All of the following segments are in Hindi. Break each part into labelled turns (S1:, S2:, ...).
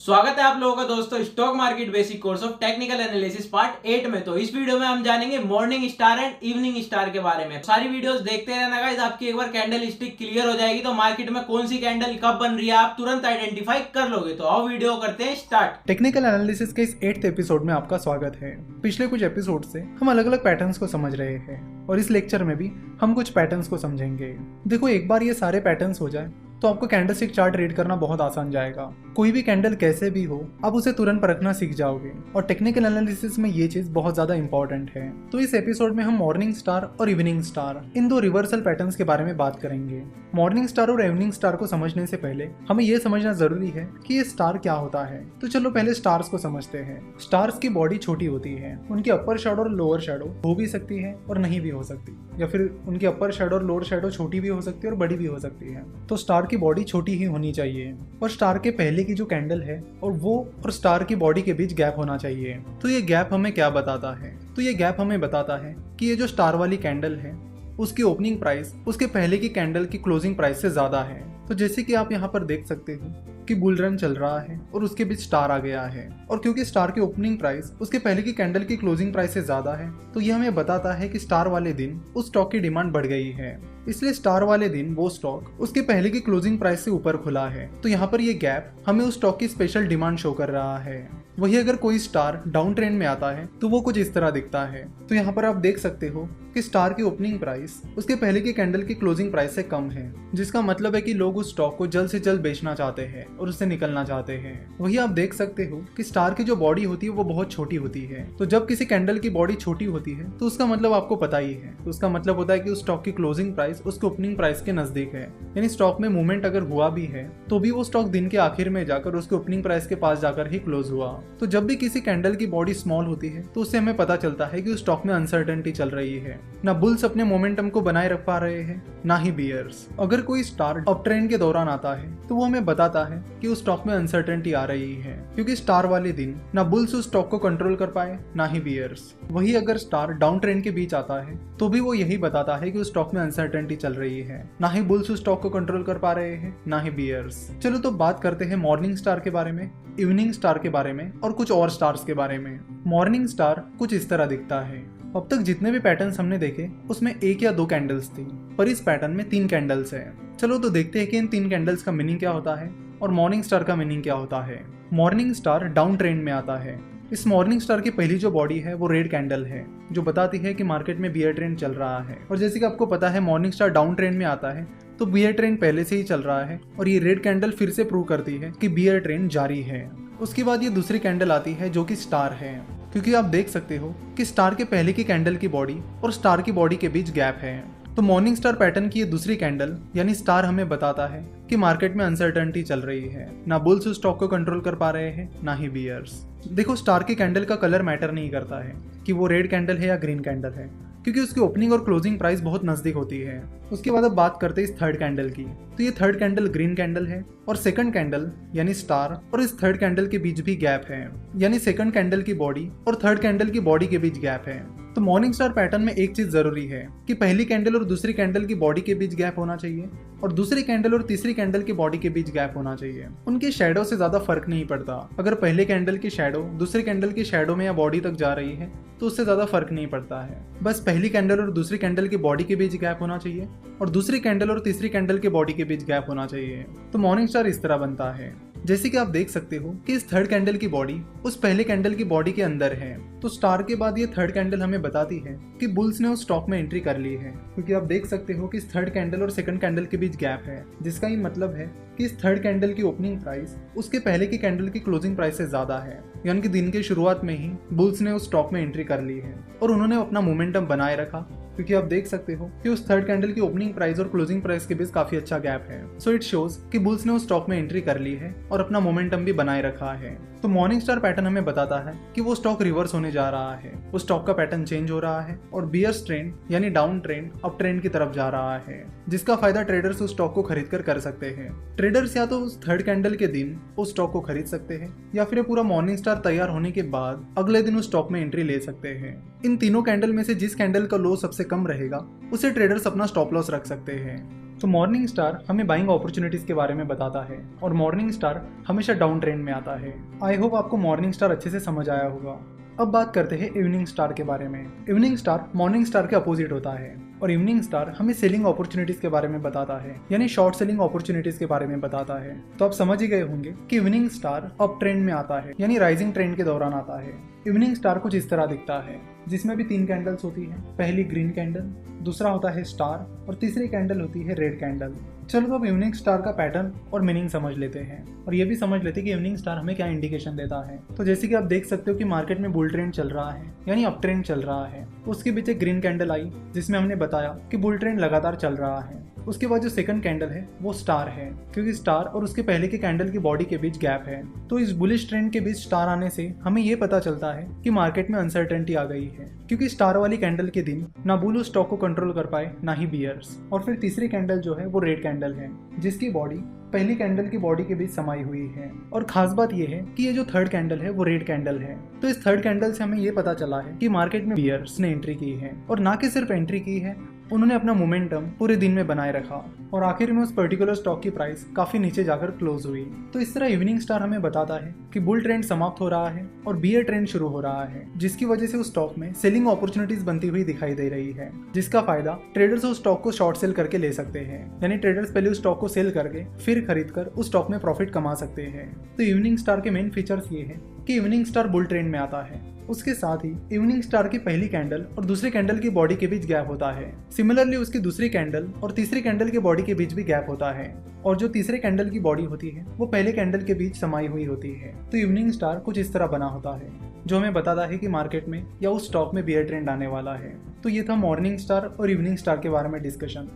S1: स्वागत है आप लोगों का दोस्तों stock market basic course of technical analysis part 8 में। तो इस वीडियो में हम जानेंगे morning star and evening star के बारे में। सारी वीडियोस देखते रहना गाइस, आपकी एक बार कैंडल स्टिक क्लियर हो जाएगी तो मार्केट में कौन सी कैंडल कब बन रही है आप तुरंत आइडेंटिफाई कर लोगे। तो आओ वीडियो करते हैं स्टार्ट।
S2: टेक्निकल एनालिसिस के इस 8th एपिसोड में आपका स्वागत है। पिछले कुछ एपिसोड से हम अलग अलग पैटर्न्स को समझ रहे हैं और इस लेक्चर में भी हम कुछ पैटर्न्स को समझेंगे। देखो, एक बार ये सारे पैटर्न्स हो जाए तो आपको कैंडलस्टिक चार्ट रीड करना बहुत आसान जाएगा। कोई भी कैंडल कैसे भी हो, आप उसे तुरंत परखना सीख जाओगे और टेक्निकल एनालिसिस में ये चीज बहुत ज्यादा इंपॉर्टेंट है। तो इस एपिसोड में हम मॉर्निंग स्टार और इवनिंग स्टार इन दो रिवर्सल पैटर्न्स के बारे में बात करेंगे। मॉर्निंग स्टार और इवनिंग स्टार को समझने से पहले हमें यह समझना जरूरी है कि ये स्टार क्या होता है। तो चलो पहले स्टार्स को समझते हैं। स्टार्स की बॉडी छोटी होती है, उनकी अपर शैडो और लोअर शैडो हो भी सकती है और नहीं भी हो सकती, या फिर उनकी अपर शैडो और लोअर शैडो छोटी भी हो सकती है और बड़ी भी हो सकती है। तो स्टार की बॉडी छोटी ही होनी चाहिए और स्टार के पहले की जो कैंडल है और वो और स्टार की बॉडी के बीच गैप होना चाहिए। तो ये गैप हमें क्या बताता है? तो ये गैप हमें बताता है कि ये जो स्टार वाली कैंडल है उसकी ओपनिंग प्राइस उसके पहले की कैंडल की क्लोजिंग प्राइस से ज्यादा है। तो जैसे कि आप यहाँ पर देख सकते हो कि बुल रन चल रहा है और उसके बीच स्टार आ गया है, और क्योंकि स्टार की ओपनिंग प्राइस उसके पहले की कैंडल की क्लोजिंग प्राइस से ज्यादा है तो यह हमें बताता है कि स्टार वाले दिन उस स्टॉक की डिमांड बढ़ गई है। इसलिए स्टार वाले दिन वो स्टॉक उसके पहले की क्लोजिंग प्राइस से ऊपर खुला है। तो यहाँ पर ये गैप हमें उस स्टॉक की स्पेशल डिमांड शो कर रहा है। वही अगर कोई स्टार डाउन ट्रेंड में आता है तो वो कुछ इस तरह दिखता है। तो यहाँ पर आप देख सकते हो कि स्टार की ओपनिंग प्राइस उसके पहले की कैंडल की क्लोजिंग प्राइस से कम है, जिसका मतलब है कि लोग उस स्टॉक को जल्द से जल्द बेचना चाहते हैं और उससे निकलना चाहते हैं। वही आप देख सकते हो कि स्टार की जो बॉडी होती है वो बहुत छोटी होती है। तो जब किसी कैंडल की बॉडी छोटी होती है तो उसका मतलब आपको पता ही है। तो उसका मतलब होता है कि उस स्टॉक की क्लोजिंग प्राइस उसके ओपनिंग प्राइस के नजदीक है। यानी स्टॉक में मूवमेंट अगर हुआ भी है तो भी वो स्टॉक दिन के आखिर में जाकर उसके ओपनिंग प्राइस के पास जाकर ही क्लोज हुआ। तो जब भी किसी कैंडल की बॉडी स्मॉल होती है तो उससे हमें पता चलता है कि उस स्टॉक में अनसर्टेनिटी चल रही है। ना बुल्स अपने मोमेंटम को बनाए रख पा रहे हैं, ना ही बियर्स। अगर कोई स्टार अप ट्रेंड के दौरान आता है तो वो हमें बताता है कि उस स्टॉक में अनसर्टेनिटी आ रही है, क्योंकि स्टार वाले दिन ना बुल्स उस स्टॉक को कंट्रोल कर पाए ना ही बियर्स। वही अगर स्टार डाउन ट्रेंड के बीच आता है तो भी वो यही बताता है कि उस स्टॉक में अनसर्टेनिटी चल रही है, ना ही बुल्स उस स्टॉक को कंट्रोल कर पा रहे हैं ना ही बियर्स। चलो तो बात करते हैं मॉर्निंग स्टार के बारे में, इवनिंग स्टार के बारे में और कुछ और स्टार्स के बारे में। मॉर्निंग स्टार कुछ इस तरह दिखता है। अब तक जितने भी पैटर्न्स हमने देखे उसमें एक या दो कैंडल्स थी, पर इस पैटर्न में 3 कैंडल्स हैं। चलो तो देखते हैं कि इन 3 कैंडल्स का मीनिंग क्या होता है और मॉर्निंग स्टार का मीनिंग क्या होता है। मॉर्निंग स्टार डाउन ट्रेंड में आता है। इस मॉर्निंग स्टार की पहली जो बॉडी है वो रेड कैंडल है, जो बताती है कि मार्केट में बियर ट्रेंड चल रहा है। और जैसे कि आपको पता है मॉर्निंग स्टार डाउन ट्रेंड में आता है तो बियर ट्रेंड पहले से ही चल रहा है और ये रेड कैंडल फिर से प्रूव करती है कि बियर ट्रेंड जारी है। उसके बाद ये दूसरी कैंडल आती है जो कि स्टार है, क्योंकि आप देख सकते हो कि स्टार के पहले की कैंडल की बॉडी और स्टार की बॉडी के बीच गैप है। तो मॉर्निंग स्टार पैटर्न की ये दूसरी कैंडल यानी स्टार हमें बताता है कि मार्केट में अनसर्टेनिटी चल रही है। ना बुल्स उस स्टॉक को कंट्रोल कर पा रहे हैं ना ही बियर्स। देखो, स्टार की कैंडल का कलर मैटर नहीं करता है कि वो रेड कैंडल है या ग्रीन कैंडल है, क्योंकि उसकी ओपनिंग और क्लोजिंग प्राइस बहुत नजदीक होती है। उसके बाद अब बात करते हैं इस थर्ड कैंडल की। तो ये थर्ड कैंडल ग्रीन कैंडल है और सेकंड कैंडल यानी स्टार और इस थर्ड कैंडल के बीच भी गैप है, यानी सेकंड कैंडल की बॉडी और थर्ड कैंडल की बॉडी के बीच गैप है। तो मॉर्निंग स्टार पैटर्न में एक चीज जरूरी है कि पहली कैंडल और दूसरी कैंडल की बॉडी के बीच गैप होना चाहिए और दूसरी कैंडल और तीसरी कैंडल की बॉडी के बीच गैप होना चाहिए। उनके शैडो से ज्यादा फर्क नहीं पड़ता। अगर पहले कैंडल की शैडो दूसरी कैंडल की शैडो में या बॉडी तक जा रही है तो उससे ज्यादा फर्क नहीं पड़ता है। बस पहली कैंडल और दूसरी कैंडल की बॉडी के बीच गैप होना चाहिए और दूसरी कैंडल और तीसरी कैंडल के बॉडी के बीच गैप होना चाहिए। तो मॉर्निंग स्टार इस तरह बनता है। जैसे कि आप देख सकते हो कि इस थर्ड कैंडल की बॉडी उस पहले कैंडल की बॉडी के अंदर है। तो स्टार के बाद ये थर्ड कैंडल हमें बताती है कि बुल्स ने उस स्टॉक में एंट्री कर ली है, क्योंकि आप देख सकते हो कि इस थर्ड कैंडल और सेकंड कैंडल के बीच गैप है, जिसका ये मतलब है कि इस थर्ड कैंडल की ओपनिंग प्राइस उसके पहले की कैंडल की क्लोजिंग प्राइस से ज्यादा है। यानी कि दिन के शुरुआत में ही बुल्स ने उस स्टॉक में एंट्री कर ली है और उन्होंने अपना मोमेंटम बनाए रखा, क्योंकि आप देख सकते हो कि उस थर्ड कैंडल की ओपनिंग प्राइस और क्लोजिंग प्राइस के बीच काफी अच्छा गैप है। सो इट शोज कि बुल्स ने उस स्टॉक में एंट्री कर ली है और अपना मोमेंटम भी बनाए रखा है। तो मॉर्निंग स्टार पैटर्न हमें बताता है कि वो स्टॉक रिवर्स होने जा रहा है, उस स्टॉक का पैटर्न चेंज हो रहा है और बियर्स ट्रेंड यानी डाउन ट्रेंड अप ट्रेंड की तरफ जा रहा है, जिसका फायदा ट्रेडर्स उस स्टॉक को खरीद कर सकते हैं। ट्रेडर्स या तो उस थर्ड कैंडल के दिन उस स्टॉक को खरीद सकते हैं या फिर पूरा मॉर्निंग स्टार तैयार होने के बाद अगले दिन उस स्टॉक में एंट्री ले सकते हैं। इन तीनों कैंडल में से जिस कैंडल का लो सबसे कम रहेगा उसे ट्रेडर्स अपना स्टॉप लॉस रख सकते हैं। तो मॉर्निंग स्टार हमें बाइंग अपॉर्चुनिटीज के बारे में बताता है और मॉर्निंग स्टार हमेशा डाउन ट्रेंड में आता है। आई होप आपको मॉर्निंग स्टार अच्छे से समझ आया होगा। अब बात करते हैं इवनिंग स्टार के बारे में। इवनिंग स्टार मॉर्निंग स्टार के अपोजिट होता है और इवनिंग स्टार हमें सेलिंग अपॉर्चुनिटीज के बारे में बताता है, यानी शॉर्ट सेलिंग अपॉर्चुनिटीज के बारे में बताता है। तो आप समझ ही गए होंगे कि इवनिंग स्टार अप ट्रेंड में आता है, यानी राइजिंग ट्रेंड के दौरान आता है। इवनिंग स्टार कुछ इस तरह दिखता है, जिसमें भी 3 कैंडल्स होती है। पहली ग्रीन कैंडल, दूसरा होता है स्टार और तीसरी कैंडल होती है रेड कैंडल। चलो तो अब इवनिंग स्टार का पैटर्न और मीनिंग समझ लेते हैं और ये भी समझ लेते हैं कि इवनिंग स्टार हमें क्या इंडिकेशन देता है। तो जैसे कि आप देख सकते हो कि मार्केट में बुल ट्रेंड चल रहा है, यानी अप ट्रेंड चल रहा है। उसके पीछे ग्रीन कैंडल आई जिसमें हमने बताया कि बुल ट्रेंड लगातार चल रहा है। उसके बाद जो सेकंड कैंडल है वो स्टार है, क्योंकि स्टार और उसके पहले के कैंडल की बॉडी के बीच गैप है। तो इस बुलिश ट्रेंड के बीच स्टार आने से हमें ये पता चलता है कि मार्केट में अनसर्टेनिटी आ गई है, क्योंकि स्टार वाली कैंडल के दिन ना बुल उस स्टॉक को कंट्रोल कर पाए ना ही बियर्स। और फिर तीसरी कैंडल जो है वो रेड कैंडल है, जिसकी बॉडी पहली कैंडल की बॉडी के बीच समाई हुई है। और खास बात यह है कि ये जो थर्ड कैंडल है वो रेड कैंडल है। तो इस थर्ड कैंडल से हमें ये पता चला है कि मार्केट में बियर्स ने एंट्री की है, और ना कि सिर्फ एंट्री की है, उन्होंने अपना मोमेंटम पूरे दिन में बनाए रखा और आखिर में उस पर्टिकुलर स्टॉक की प्राइस काफी नीचे जाकर क्लोज हुई। तो इस तरह इवनिंग स्टार हमें बताता है कि बुल ट्रेंड समाप्त हो रहा है और बियर ट्रेंड शुरू हो रहा है, जिसकी वजह से उस स्टॉक में सेलिंग अपॉर्चुनिटीज बनती हुई दिखाई दे रही है, जिसका फायदा ट्रेडर्स उस स्टॉक को शॉर्ट सेल करके ले सकते हैं। यानी ट्रेडर्स पहले उस स्टॉक को सेल करके फिर खरीद कर उस स्टॉक में प्रॉफिट कमा सकते हैं। तो इवनिंग स्टार के मेन फीचर्स ये है कि इवनिंग स्टार बुल ट्रेंड में आता है। उसके साथ ही इवनिंग स्टार की पहली कैंडल और दूसरी कैंडल की बॉडी के बीच गैप होता है। सिमिलरली उसकी दूसरी कैंडल और तीसरी कैंडल की बॉडी के बीच भी गैप होता है, और जो तीसरे कैंडल की बॉडी होती है वो पहले कैंडल के बीच समाई हुई होती है। तो इवनिंग स्टार कुछ इस तरह बना होता है, जो हमें बताता है कि मार्केट में या उस स्टॉक में बियर ट्रेंड आने वाला है। तो ये था मॉर्निंग स्टार और इवनिंग स्टार के बारे में डिस्कशन।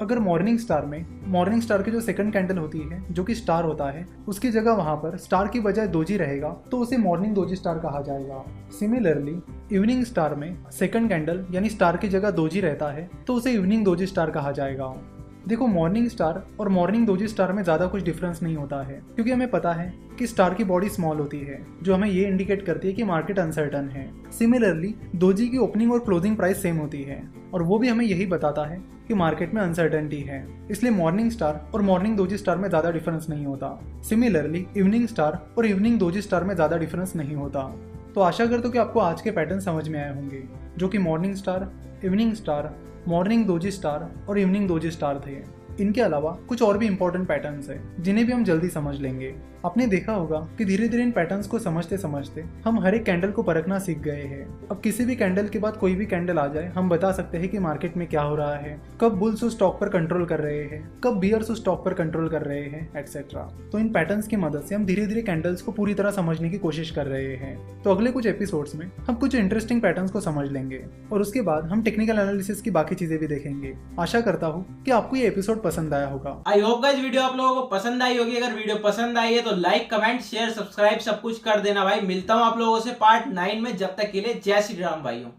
S2: अगर मॉर्निंग स्टार की जो सेकंड कैंडल होती है जो कि स्टार होता है, उसकी जगह वहां पर स्टार की बजाय दोजी रहेगा तो उसे मॉर्निंग दोजी स्टार कहा जाएगा। सिमिलरली इवनिंग स्टार में सेकंड कैंडल यानी स्टार की जगह दोजी रहता है तो उसे इवनिंग दोजी स्टार कहा जाएगा। देखो, मॉर्निंग स्टार और मॉर्निंग दोजी स्टार में ज़्यादा कुछ डिफरेंस नहीं होता है, क्योंकि हमें पता है कि स्टार की बॉडी स्मॉल होती है, जो हमें ये इंडिकेट करती है कि मार्केट अनसर्टन है। सिमिलरली दोजी की ओपनिंग और क्लोजिंग प्राइस सेम होती है, और वो भी हमें यही बताता है कि मार्केट में अनसर्टेनिटी है। इसलिए मॉर्निंग स्टार और मॉर्निंग दोजी स्टार में ज़्यादा डिफरेंस नहीं होता। सिमिलरली इवनिंग स्टार और इवनिंग दोजी स्टार में ज़्यादा डिफरेंस नहीं होता। तो आशा करता हूं कि आपको आज के पैटर्न समझ में आए होंगे, जो कि morning star, evening star, morning doji star और इवनिंग दोजी स्टार थे। इनके अलावा कुछ और भी इंपॉर्टेंट पैटर्न्स हैं जिन्हें भी हम जल्दी समझ लेंगे। आपने देखा होगा कि धीरे धीरे इन पैटर्न्स को समझते समझते हम हर एक कैंडल को परखना सीख गए हैं। अब किसी भी कैंडल के बाद कोई भी कैंडल आ जाए, हम बता सकते हैं कि मार्केट में क्या हो रहा है, कब बुल्स उस स्टॉक पर कंट्रोल कर रहे हैं, कब बियर्स उस स्टॉक पर कंट्रोल कर रहे हैं, एटसेट्रा। तो इन पैटर्न्स की मदद से हम धीरे धीरे कैंडल्स को पूरी तरह समझने की कोशिश कर रहे हैं। तो अगले कुछ एपिसोड्स में हम कुछ इंटरेस्टिंग पैटर्न्स को समझ लेंगे और उसके बाद हम टेक्निकल एनालिसिस की बाकी चीजें भी देखेंगे। आशा करता हूँ कि आपको ये एपिसोड पसंद आया होगा।
S1: आई होप गाइस वीडियो आप लोगों को पसंद आई होगी। अगर वीडियो पसंद आई है तो लाइक, कमेंट, शेयर, सब्सक्राइब सब कुछ कर देना भाई। मिलता हूं आप लोगों से पार्ट 9 में। जब तक के लिए जय श्री राम भाइयों।